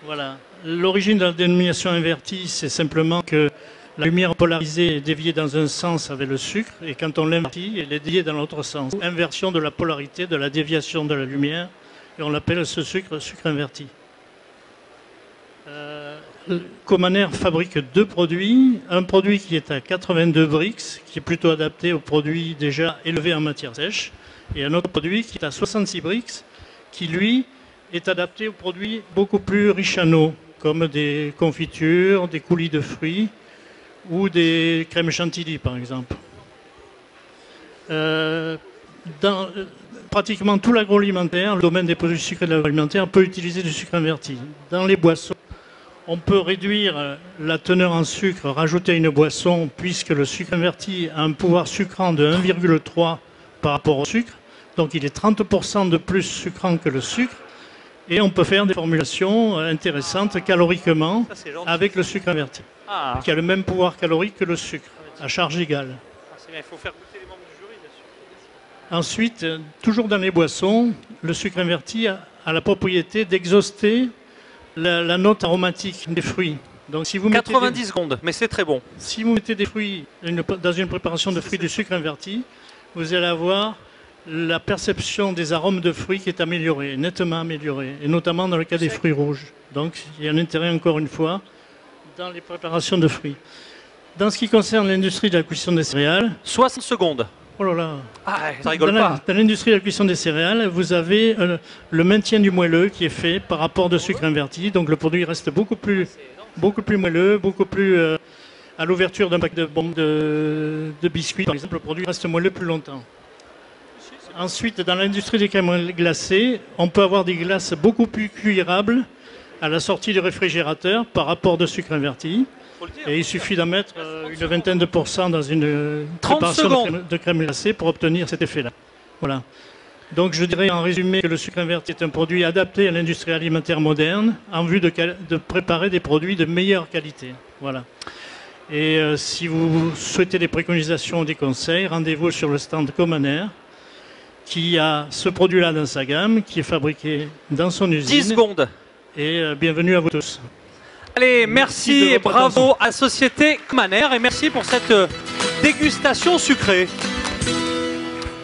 Voilà. L'origine de la dénomination invertie, c'est simplement que la lumière polarisée est déviée dans un sens avec le sucre, et quand on l'invertit, elle est déviée dans l'autre sens. Inversion de la polarité, de la déviation de la lumière, et on l'appelle ce sucre inverti. Comaner fabrique deux produits. Un produit qui est à 82 Brix, qui est plutôt adapté aux produits déjà élevés en matière sèche, et un autre produit qui est à 66 Brix, qui lui est adapté aux produits beaucoup plus riches en eau, comme des confitures, des coulis de fruits ou des crèmes chantilly par exemple. Dans pratiquement tout l'agroalimentaire, le domaine des produits sucrés de l'agroalimentaire peut utiliser du sucre inverti. Dans les boissons, on peut réduire la teneur en sucre, rajouter une boisson, puisque le sucre inverti a un pouvoir sucrant de 1,3 par rapport au sucre. Donc il est 30% de plus sucrant que le sucre. Et on peut faire des formulations intéressantes caloriquement avec le sucre inverti, qui a le même pouvoir calorique que le sucre, à charge égale.
Il faut faire goûter les membres du jury, bien sûr.
Ensuite, toujours dans les boissons, le sucre inverti a la propriété d'exhauster la note aromatique des fruits. Donc, si vous
90 secondes, mais c'est très bon.
Si vous mettez des fruits dans une préparation de fruits du sucre inverti, vous allez avoir la perception des arômes de fruits qui est améliorée, nettement améliorée, et notamment dans le cas des fruits rouges. Donc, il y a un intérêt, encore une fois, dans les préparations de fruits. Dans ce qui concerne l'industrie de la cuisson des céréales...
60 secondes.
Oh là là.
Ah, ça rigole pas.
Dans l'industrie de la cuisson des céréales, vous avez le maintien du moelleux qui est fait par rapport de sucre inverti. Donc le produit reste beaucoup plus moelleux, beaucoup plus... à l'ouverture d'un pack de biscuits, par exemple, le produit reste moelleux plus longtemps. Ensuite, dans l'industrie des crèmes glacées, on peut avoir des glaces beaucoup plus cuirables à la sortie du réfrigérateur par rapport de sucre inverti. Et il suffit d'en mettre une vingtaine de pourcents dans une préparation de crème glacée pour obtenir cet effet-là. Voilà. Donc je dirais en résumé que le sucre inverti est un produit adapté à l'industrie alimentaire moderne en vue de préparer des produits de meilleure qualité. Voilà. Et si vous souhaitez des préconisations ou des conseils, rendez-vous sur le stand Comaner qui a ce produit-là dans sa gamme, qui est fabriqué dans son usine.
10 secondes.
Et bienvenue à vous tous.
Allez, merci et bravo à Société Comaner et merci pour cette dégustation sucrée.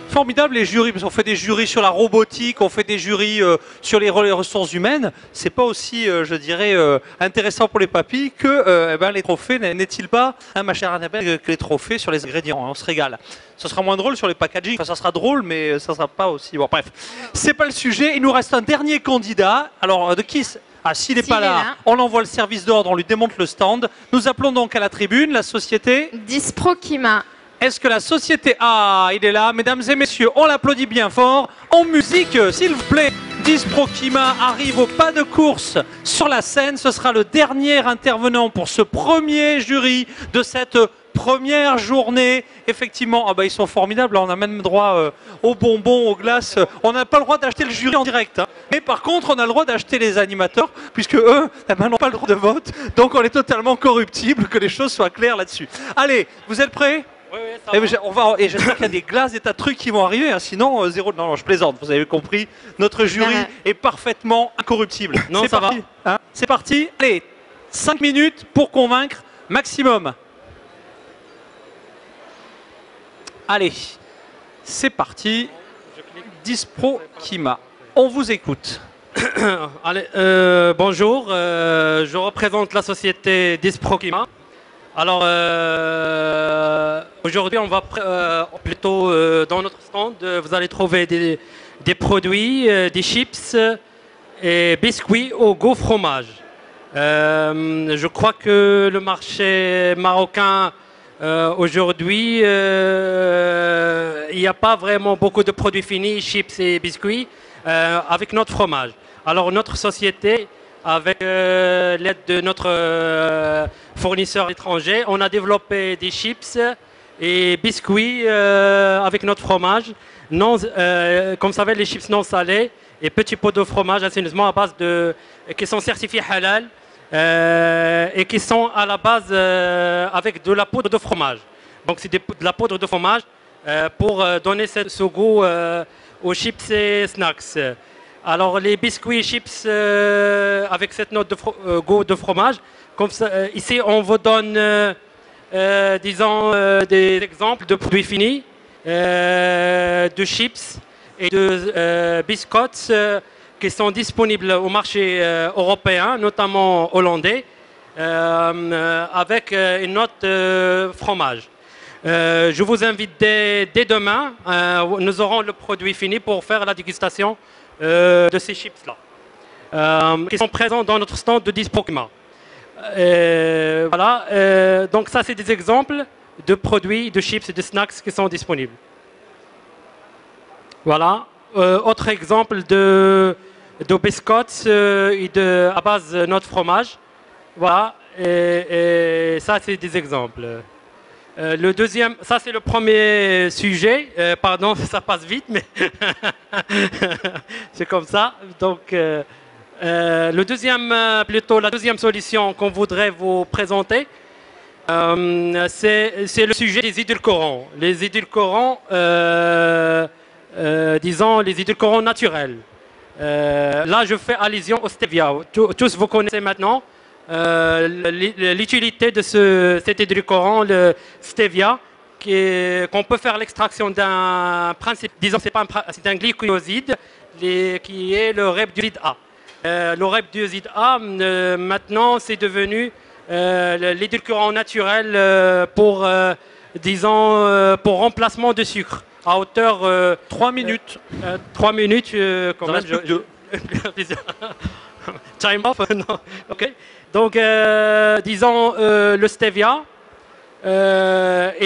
Formidable les jurys, parce qu'on fait des jurys sur la robotique, on fait des jurys sur les ressources humaines. C'est pas aussi, je dirais, intéressant pour les papilles que les trophées, n'est-il pas, hein, ma chère Annabelle, que les trophées sur les ingrédients. Hein, on se régale. Ce sera moins drôle sur les packaging, enfin, ça sera drôle, mais ça sera pas aussi. Bon, bref, c'est pas le sujet. Il nous reste un dernier candidat. Alors, de qui? Ah, s'il n'est pas là, on envoie le service d'ordre, on lui démonte le stand. Nous appelons donc à la tribune la société
Disprokima.
Est-ce que la société... Ah, il est là, mesdames et messieurs, on l'applaudit bien fort. En musique, s'il vous plaît, Disprokima arrive au pas de course sur la scène. Ce sera le dernier intervenant pour ce premier jury de cette première journée. Effectivement, ah bah, ils sont formidables. On a même droit aux bonbons, aux glaces. On n'a pas le droit d'acheter le jury en direct. Hein. Mais par contre, on a le droit d'acheter les animateurs, puisque eux n'ont pas le droit de vote. Donc on est totalement corruptible, que les choses soient claires là-dessus. Allez, vous êtes prêts?
Oui, ça va.
Et j'espère qu'il y a des glaces, des tas de trucs qui vont arriver, hein, sinon zéro. Non, je plaisante, vous avez compris. Notre jury est parfaitement incorruptible.
Non, ça
parti, hein, c'est parti. Allez, 5 minutes pour convaincre maximum. Allez, c'est parti. Dispro Kima, on vous écoute.
Allez, bonjour, je représente la société Dispro Kima. Alors, aujourd'hui, on va plutôt dans notre stand, vous allez trouver des produits, des chips et biscuits au goût fromage. Je crois que le marché marocain aujourd'hui, il n'y a pas vraiment beaucoup de produits finis, chips et biscuits, avec notre fromage. Alors, notre société, avec l'aide de notre fournisseur étranger, on a développé des chips et biscuits avec notre fromage. Comme vous savez, les chips non salés et petits pots de fromage assaisonnement à base qui sont certifiés halal et qui sont à la base avec de la poudre de fromage. Donc c'est de la poudre de fromage pour donner ce goût aux chips et snacks. Alors les biscuits et chips avec cette note de goût de fromage, comme ça, ici on vous donne disons des exemples de produits finis, de chips et de biscottes qui sont disponibles au marché européen, notamment hollandais, avec une note fromage. Je vous invite dès demain, nous aurons le produit fini pour faire la dégustation de ces chips-là, qui sont présents dans notre stand de Dispro Kima. Voilà, donc ça c'est des exemples de produits, de chips et de snacks qui sont disponibles. Voilà, autre exemple de biscottes à base de notre fromage. Voilà, et ça c'est des exemples. Le deuxième, ça c'est le premier sujet. Pardon, ça passe vite, mais c'est comme ça. Donc, la deuxième solution qu'on voudrait vous présenter, c'est le sujet des édulcorants. Les édulcorants, disons les édulcorants naturels. Là, je fais allusion au stevia. Tous vous connaissez maintenant l'utilité de cet édulcorant, le stevia, qu'on peut faire l'extraction d'un principe, disons c'est un glycoside qui est le rhabdulide A. Le rhabdulide A, maintenant, c'est devenu l'édulcorant naturel pour remplacement de sucre à hauteur
3 minutes.
3 minutes, quand même. Time off, non. Ok. Donc, disons, le stevia, il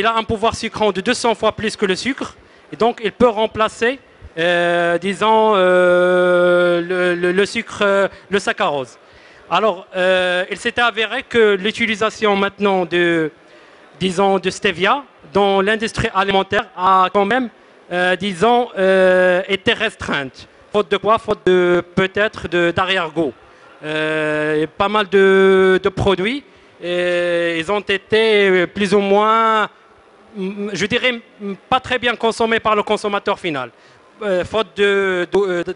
a un pouvoir sucrant de 200 fois plus que le sucre. Et donc, il peut remplacer, disons, le sucre, le saccharose. Alors, il s'était avéré que l'utilisation maintenant de stevia dans l'industrie alimentaire a quand même, disons, été restreinte. Faute de quoi? Faute de peut-être d'arrière-goût. Pas mal de produits, ils ont été plus ou moins, je dirais, pas très bien consommés par le consommateur final, faute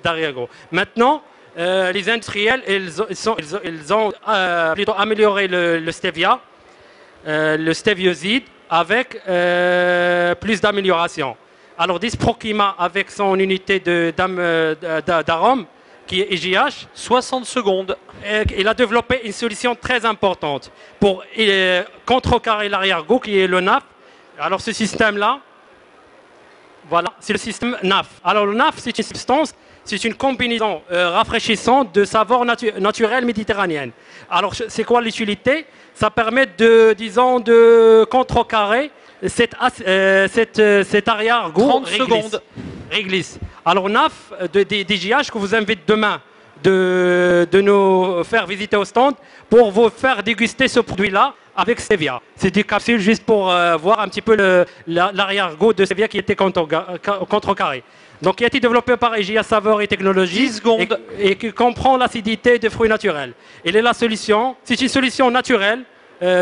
d'arrière-goût. Maintenant, les industriels, ils ont plutôt amélioré le stevia, le stevioside, avec plus d'amélioration. Alors, Dispro Kima, avec son unité d'arôme, qui est IGH,
60 secondes.
Il a développé une solution très importante pour contrecarrer l'arrière-goût, qui est le NAF. Alors, ce système-là, voilà, c'est le système NAF. Alors, le NAF, c'est une substance, c'est une combinaison rafraîchissante de saveurs naturelles méditerranéennes. Alors, c'est quoi l'utilité? Ça permet de contrecarrer cet arrière-goût réglisse. Alors NAF, DJH, que vous invite demain de nous faire visiter au stand pour vous faire déguster ce produit-là
avec Stevia. C'est des capsules juste pour voir un petit peu l'arrière-goût de Stevia qui était contrecarré. Donc, il a été développé par EGIA Saveur et Technologies
10 secondes.
et qui comprend l'acidité des fruits naturels. Il est la solution, c'est une solution naturelle,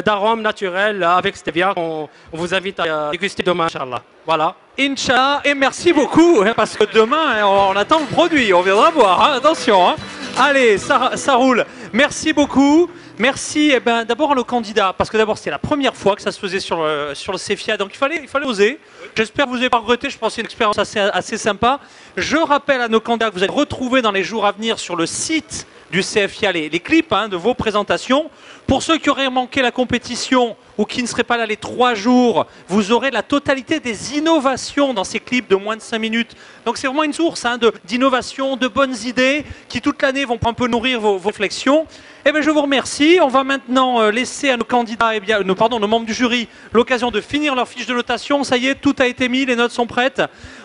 d'arôme naturel avec Stevia. On vous invite à déguster demain, Inch'Allah. Voilà.
Inch'Allah, et merci beaucoup, hein, parce que demain, on attend le produit, on viendra voir, hein, attention. Hein. Allez, ça roule. Merci beaucoup. Merci d'abord à nos candidats, parce que d'abord c'est la première fois que ça se faisait sur le CEFIA, donc il fallait oser. J'espère que vous n'avez pas regretté, je pense que c'est une expérience assez sympa. Je rappelle à nos candidats que vous allez retrouver dans les jours à venir sur le site du CFIA les clips de vos présentations. Pour ceux qui auraient manqué la compétition ou qui ne seraient pas là les 3 jours, vous aurez la totalité des innovations dans ces clips de moins de 5 minutes. Donc c'est vraiment une source d'innovation, de bonnes idées qui toute l'année vont un peu nourrir vos réflexions. Eh bien, je vous remercie. On va maintenant laisser à nos candidats, nos membres du jury, l'occasion de finir leur fiche de notation. Ça y est, tout a été mis, les notes sont prêtes.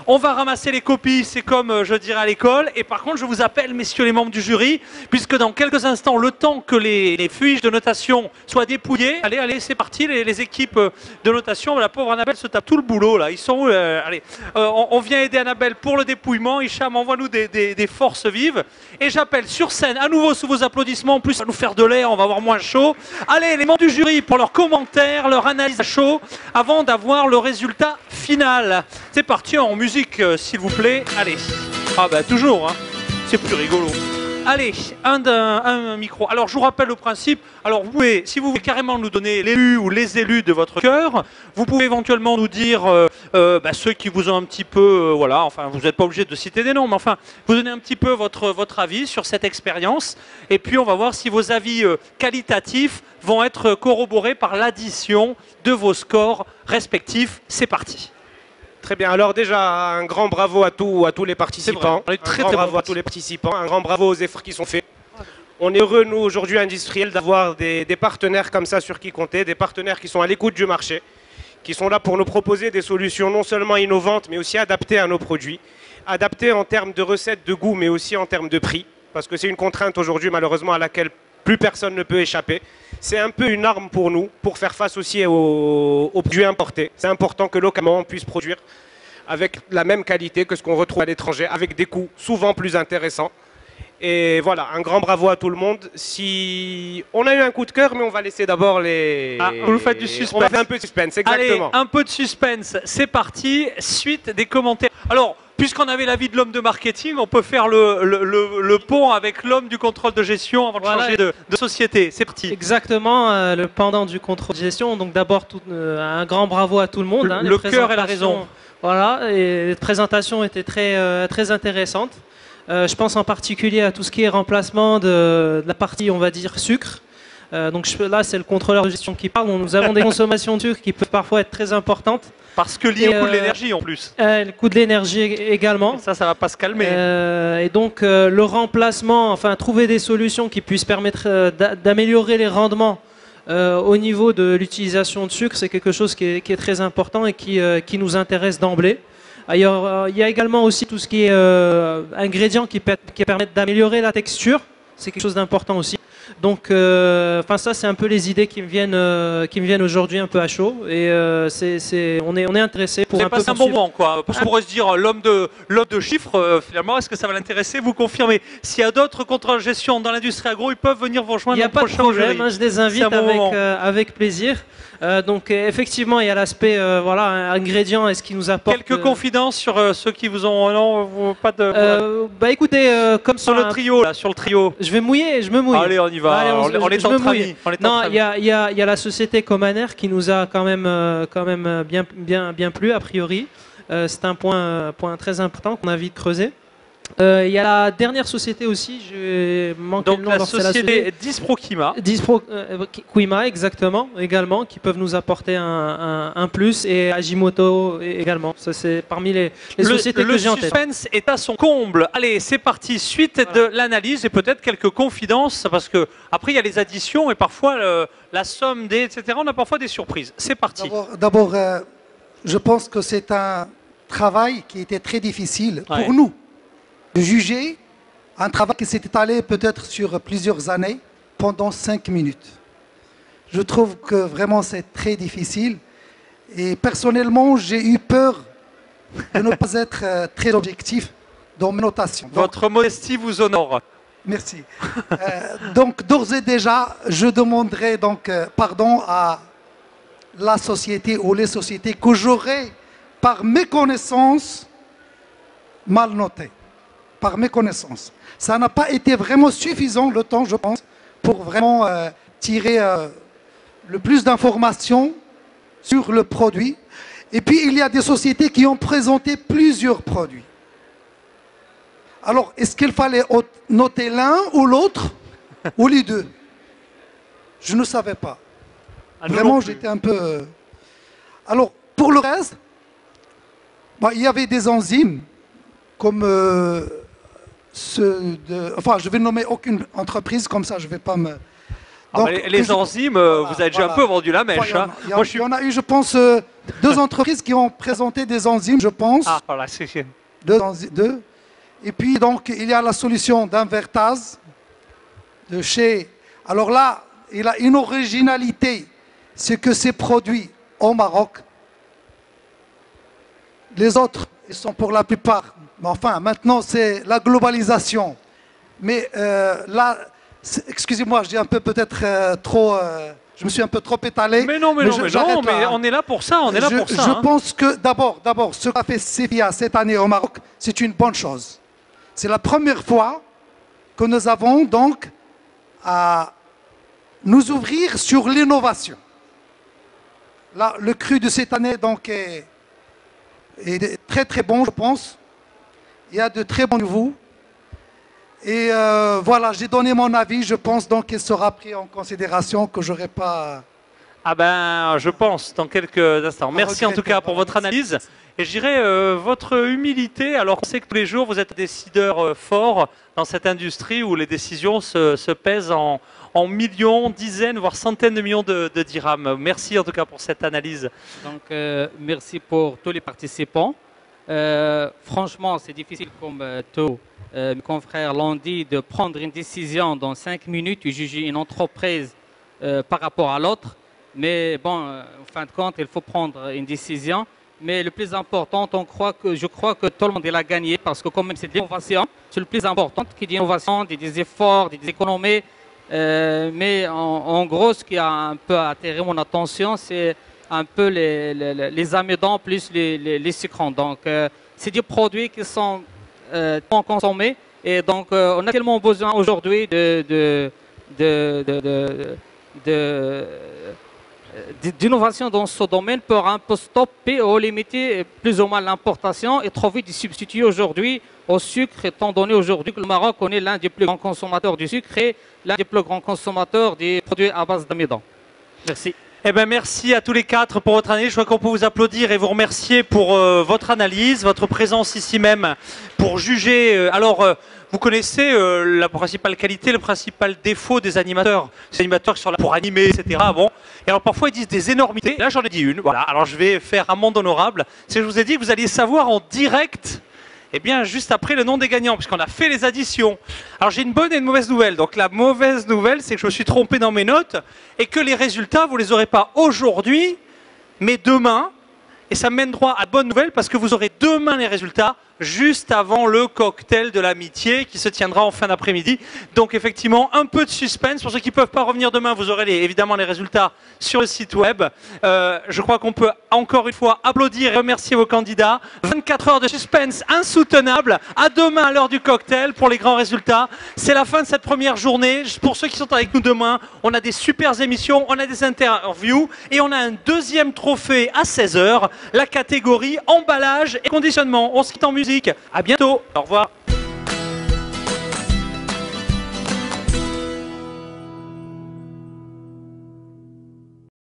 On va ramasser les copies, c'est comme je dirais à l'école. Et par contre, je vous appelle, messieurs les membres du jury, puisque dans quelques instants, le temps que les fiches de notation soient dépouillées, allez, c'est parti, les équipes de notation. La pauvre Annabelle se tape tout le boulot, là. Ils sont où allez, on vient aider Annabelle pour le dépouillement. Hicham, envoie-nous des forces vives. Et j'appelle sur scène, à nouveau sous vos applaudissements, en plus, ça va nous faire de l'air, on va avoir moins chaud. Allez, les membres du jury pour leurs commentaires, leur analyse à chaud, avant d'avoir le résultat final. C'est parti en musique, s'il vous plaît. Allez. Ah bah toujours, hein. C'est plus rigolo. Allez, un micro. Alors, je vous rappelle le principe. Alors, vous pouvez, si vous voulez carrément nous donner l'élu ou les élus de votre cœur, vous pouvez éventuellement nous dire ceux qui vous ont un petit peu, voilà, enfin, vous n'êtes pas obligé de citer des noms, mais enfin, vous donnez un petit peu votre avis sur cette expérience. Et puis, on va voir si vos avis qualitatifs vont être corroborés par l'addition de vos scores respectifs. C'est parti.
Très bien, alors déjà un grand bravo à tous les participants. Un grand bravo à tous les participants, un grand bravo aux efforts qui sont faits. On est heureux, nous, aujourd'hui, industriels, d'avoir des partenaires comme ça sur qui compter, des partenaires qui sont à l'écoute du marché, qui sont là pour nous proposer des solutions non seulement innovantes, mais aussi adaptées à nos produits, adaptées en termes de recettes, de goût, mais aussi en termes de prix, parce que c'est une contrainte aujourd'hui, malheureusement, à laquelle plus personne ne peut échapper. C'est un peu une arme pour nous, pour faire face aussi aux produits importés. C'est important que localement on puisse produire avec la même qualité que ce qu'on retrouve à l'étranger, avec des coûts souvent plus intéressants. Et voilà, un grand bravo à tout le monde. Si on a eu un coup de cœur, mais on va laisser d'abord les...
Ah, vous faites du suspense.
On va faire un peu de suspense, exactement.
Allez, un peu de suspense, c'est parti. Suite des commentaires. Alors, puisqu'on avait l'avis de l'homme de marketing, on peut faire le pont avec l'homme du contrôle de gestion avant de changer de société. C'est parti.
Exactement, le pendant du contrôle de gestion. Donc d'abord, un grand bravo à tout le monde.
Le cœur et la raison.
Voilà, et les présentations étaient très intéressantes. Je pense en particulier à tout ce qui est remplacement de la partie, on va dire, sucre. Donc là, c'est le contrôleur de gestion qui parle. Nous avons des consommations de sucre qui peuvent parfois être très importantes.
Parce que lié au coût de l'énergie en plus.
Le coût de l'énergie également.
Et ça va pas se calmer.
Et donc le remplacement, enfin trouver des solutions qui puissent permettre d'améliorer les rendements au niveau de l'utilisation de sucre, c'est quelque chose qui est très important et qui nous intéresse d'emblée. Ailleurs, il y a également aussi tout ce qui est ingrédients qui permettent d'améliorer la texture. C'est quelque chose d'important aussi. Donc, ça, c'est un peu les idées qui me viennent aujourd'hui un peu à chaud. Et on est intéressé pour un peu.
C'est un bon moment, quoi. Parce qu'on pourrait se dire l'homme de chiffres, finalement, est-ce que ça va l'intéresser? Vous confirmez. S'il y a d'autres contrôles de gestion dans l'industrie agro, ils peuvent venir vous rejoindre.
Il n'y a pas de problème. Je les invite avec plaisir. Donc effectivement, il y a l'aspect ingrédients et ce qui nous apporte.
Quelques confidences sur ceux qui vous ont pas de.
Écoutez, comme
sur le trio là, sur le trio.
Je me mouille.
Allez, on y va. Allez, on est entre amis.
Non, il y a la société Comaner qui nous a quand même bien plu a priori. C'est un point très important qu'on a vite creusé. Il y a la dernière société aussi, je manque le nom.
La société Disproquima.
Disproquima, exactement, également, qui peuvent nous apporter un plus, et Agimoto également. Ça, c'est parmi les sociétés que j'ai en tête.
Le suspense est à son comble. Allez, c'est parti. Suite de l'analyse et peut-être quelques confidences, parce que après il y a les additions et parfois la somme des, etc. On a parfois des surprises. C'est parti.
D'abord, je pense que c'est un travail qui était très difficile pour nous. De juger un travail qui s'est étalé peut-être sur plusieurs années pendant 5 minutes. Je trouve que vraiment c'est très difficile. Et personnellement, j'ai eu peur de ne pas être très objectif dans mes notations.
Votre modestie vous honore.
Merci. Donc, d'ores et déjà, je demanderai donc pardon à la société ou les sociétés que j'aurais, par méconnaissance, mal notées. Par méconnaissance. Ça n'a pas été vraiment suffisant, le temps, je pense, pour vraiment tirer le plus d'informations sur le produit. Et puis, il y a des sociétés qui ont présenté plusieurs produits. Alors, est-ce qu'il fallait noter l'un ou l'autre ou les deux? Je ne savais pas. Vraiment, j'étais un peu... Alors, pour le reste, il y avait des enzymes comme ceux de... Enfin, je vais nommer aucune entreprise, comme ça je ne vais pas me...
Donc, les enzymes, vous avez déjà un peu vendu la mèche.
Il y en a eu, je pense, 2 entreprises qui ont présenté des enzymes, je pense.
Ah, voilà, c'est...
Deux. Et puis, donc, il y a la solution d'Invertase de chez... Alors là, il a une originalité, c'est que c'est produit au Maroc. Les autres, ils sont pour la plupart... Mais enfin, maintenant, c'est la globalisation. Mais là, excusez-moi, je dis un peu peut-être trop... je me suis un peu trop étalé.
Mais non, mais on est là pour ça,
Je pense que d'abord, ce qu'a fait Cefia cette année au Maroc, c'est une bonne chose. C'est la première fois que nous avons donc à nous ouvrir sur l'innovation. Là, le cru de cette année donc est très très bon, je pense. Il y a de très bons nouveaux. Et voilà, j'ai donné mon avis. Je pense donc qu'il sera pris en considération, que j'aurai pas...
Ah ben, je pense, dans quelques instants. Merci en tout cas pour votre analyse. Et je dirais votre humilité, alors qu'on sait que tous les jours, vous êtes décideur fort dans cette industrie où les décisions se pèsent en millions, dizaines, voire centaines de millions de dirhams. Merci en tout cas pour cette analyse.
Donc, merci pour tous les participants. Franchement, c'est difficile, comme tous mes confrères l'ont dit, de prendre une décision dans 5 minutes et juger une entreprise par rapport à l'autre. Mais bon, en fin de compte, il faut prendre une décision. Mais le plus important, je crois que tout le monde a gagné parce que quand même c'est de l'innovation, c'est le plus important, qu'il y ait innovation, des efforts, des économies. Mais en gros, ce qui a un peu attiré mon attention, c'est un peu les amidons plus les sucrants. Donc, c'est des produits qui sont consommés. Et donc, on a tellement besoin aujourd'hui d'innovation dans ce domaine pour un peu stopper ou limiter plus ou moins l'importation et trouver des substituts aujourd'hui au sucre, étant donné aujourd'hui que le Maroc est l'un des plus grands consommateurs du sucre et l'un des plus grands consommateurs des produits à base d'amidon.
Merci. Eh bien, merci à tous les 4 pour votre analyse. Je crois qu'on peut vous applaudir et vous remercier pour votre analyse, votre présence ici même pour juger. Vous connaissez la principale qualité, le principal défaut des animateurs. Ces animateurs qui sont là pour animer, etc. Bon. Et alors parfois ils disent des énormités. Là j'en ai dit une. Voilà. Alors je vais faire un monde honorable. C'est que je vous ai dit que vous alliez savoir en direct, eh bien juste après le nom des gagnants, puisqu'on a fait les additions. Alors j'ai une bonne et une mauvaise nouvelle. Donc la mauvaise nouvelle, c'est que je me suis trompé dans mes notes et que les résultats, vous les aurez pas aujourd'hui, mais demain. Et ça me mène droit à bonne nouvelle parce que vous aurez demain les résultats juste avant le cocktail de l'amitié qui se tiendra en fin d'après-midi. Donc effectivement, un peu de suspense. Pour ceux qui ne peuvent pas revenir demain, vous aurez évidemment les résultats sur le site web. Je crois qu'on peut encore une fois applaudir et remercier vos candidats. 24 heures de suspense insoutenable. À demain à l'heure du cocktail pour les grands résultats. C'est la fin de cette première journée. Pour ceux qui sont avec nous demain, on a des super émissions, on a des interviews et on a un deuxième trophée à 16 h, la catégorie emballage et conditionnement. On se quitte en musique. À bientôt. Au revoir.